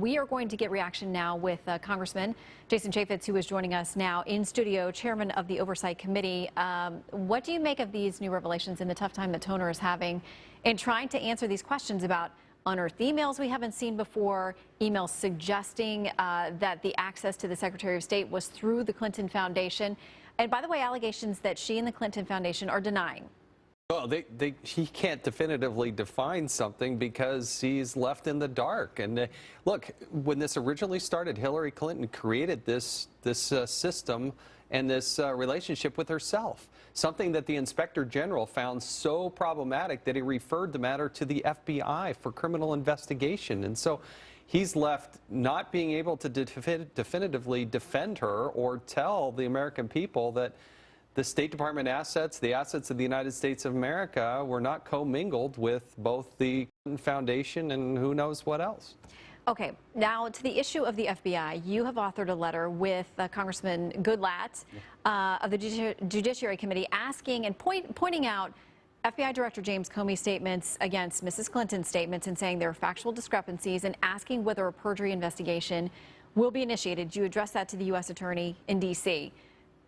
we are going to get reaction now with Congressman Jason Chaffetz, who is joining us now in studio, chairman of the Oversight Committee. What do you make of these new revelations and the tough time that Toner is having in trying to answer these questions about unearthed emails we haven't seen before, emails suggesting that the access to the Secretary of State was through the Clinton Foundation, and by the way, allegations that she and the Clinton Foundation are denying? Well, he can't definitively define something because he's left in the dark. And look, when this originally started, Hillary Clinton created this system and this relationship with herself, something that the Inspector General found so problematic that he referred the matter to the FBI for criminal investigation. And so he's left not being able to definitively defend her or tell the American people that the State Department assets, the assets of the United States of America, were not commingled with both the Clinton Foundation and who knows what else. Okay, now to the issue of the FBI. You have authored a letter with Congressman Goodlatte of the Judiciary Committee asking and pointing out FBI Director James Comey's statements against Mrs. Clinton's statements and saying there are factual discrepancies and asking whether a perjury investigation will be initiated. You address that to the U.S. Attorney in D.C.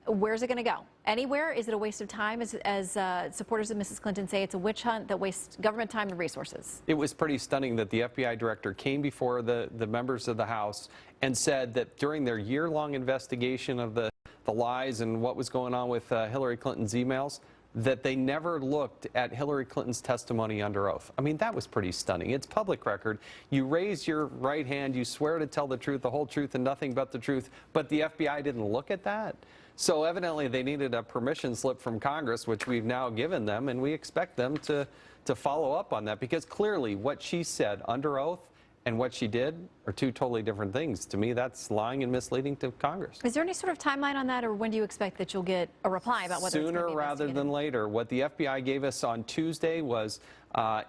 Where's it going to go? Anywhere? Is it a waste of time, as supporters of Mrs. Clinton say? It's a witch hunt that wastes government time and resources. It was pretty stunning that the FBI director came before the members of the House and said that during their year-long investigation of the lies and what was going on with Hillary Clinton's emails, that they never looked at Hillary Clinton's testimony under oath. I mean, that was pretty stunning. It's public record. You raise your right hand, you swear to tell the truth, the whole truth, and nothing but the truth, but the FBI didn't look at that. So evidently they needed a permission slip from Congress, which we've now given them, and we expect them to follow up on that, because clearly what she said under oath and what she did are two totally different things. To me, that's lying and misleading to Congress. Is there any sort of timeline on that, or when do you expect that you'll get a reply about whether it's going to be Sooner rather than later. What the FBI gave us on Tuesday was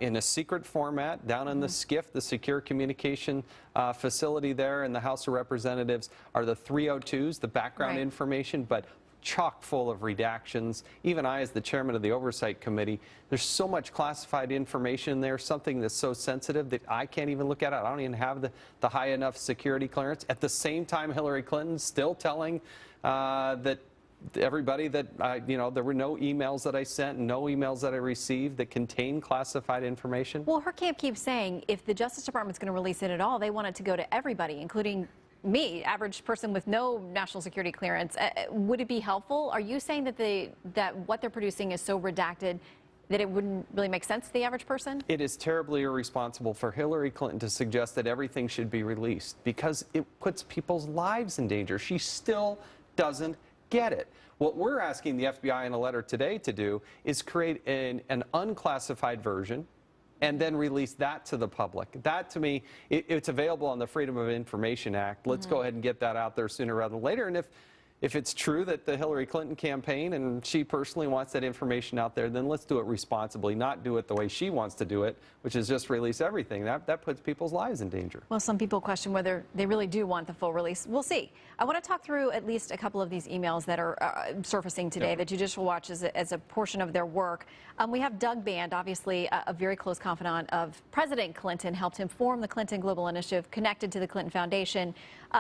in a secret format down in the SCIF, the Secure Communication Facility there in the House of Representatives, are the 302s, the background information, but chock full of redactions. Even I, as the chairman of the Oversight Committee, there's so much classified information in there, something that's so sensitive that I can't even look at it. I don't even have the high enough security clearance. At the same time, Hillary Clinton's still telling that everybody that, there were no emails that I sent, no emails that I received that contained classified information. Well, her camp keeps saying if the Justice Department's going to release it at all, they want it to go to everybody, including me, average person with no national security clearance. Would it be helpful? Are you saying that what they're producing is so redacted that it wouldn't really make sense to the average person? It is terribly irresponsible for Hillary Clinton to suggest that everything should be released because it puts people's lives in danger. She still doesn't get it. What we're asking the FBI in a letter today to do is create an unclassified version and then release that to the public. That, to me, it's available on the Freedom of Information Act. Let's go ahead and get that out there sooner rather than later. And if it's true that the Hillary Clinton campaign and she personally wants that information out there, then let's do it responsibly, not do it the way she wants to do it, which is just release everything. That puts people's lives in danger. Well, some people question whether they really do want the full release. We'll see. I want to talk through at least a couple of these emails that are surfacing today. The Judicial Watch is as a portion of their work. We have Doug Band, obviously a very close confidant of President Clinton, helped him form the Clinton Global Initiative connected to the Clinton Foundation,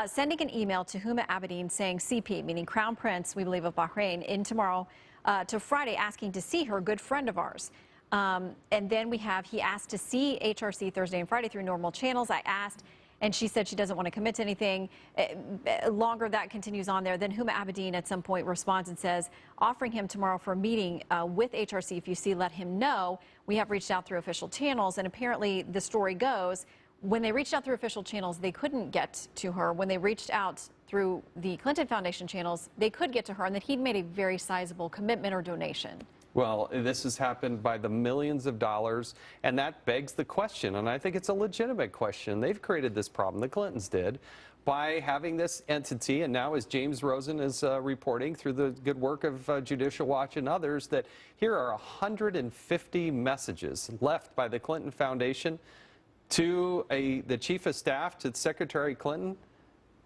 sending an email to Huma Abedin saying CP, meaning Crown Prince, we believe, of Bahrain, in tomorrow to Friday, asking to see her, good friend of ours. And then he asked to see HRC Thursday and Friday through normal channels. I asked, and she said she doesn't want to commit to anything. Longer that continues on there. Then Huma Abedin at some point responds and says, offering him tomorrow for a meeting with HRC. If you see, let him know. We have reached out through official channels, and apparently the story goes, when they reached out through official channels, they couldn't get to her. When they reached out through the Clinton Foundation channels, they could get to her, and that he'd made a very sizable commitment or donation. Well, this has happened by the millions of dollars, and that begs the question, and I think it's a legitimate question. They've created this problem, the Clintons did, by having this entity, and now as James Rosen is reporting through the good work of Judicial Watch and others, that here are 150 messages left by the Clinton Foundation to the chief of staff, to Secretary Clinton.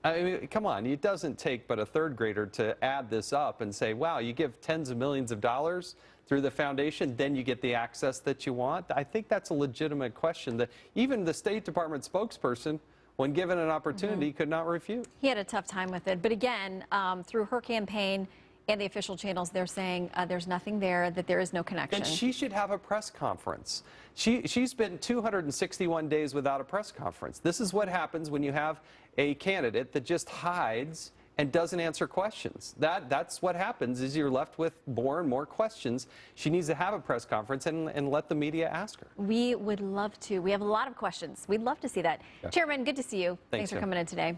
I mean, come on, it doesn't take but a third grader to add this up and say, wow, you give tens of millions of dollars through the foundation, then you get the access that you want. I think that's a legitimate question that even the State Department spokesperson when given an opportunity, could not refute. He had a tough time with it. But again, through her campaign and the official channels, they're saying there's nothing there, that there is no connection. And she should have a press conference. She's been 261 days without a press conference. This is what happens when you have a candidate that just hides and doesn't answer questions. That's what happens, is you're left with more and more questions. She needs to have a press conference and let the media ask her. We would love to. We have a lot of questions. We'd love to see that. Yeah. Chairman, good to see you. Thanks for Jim. coming in today.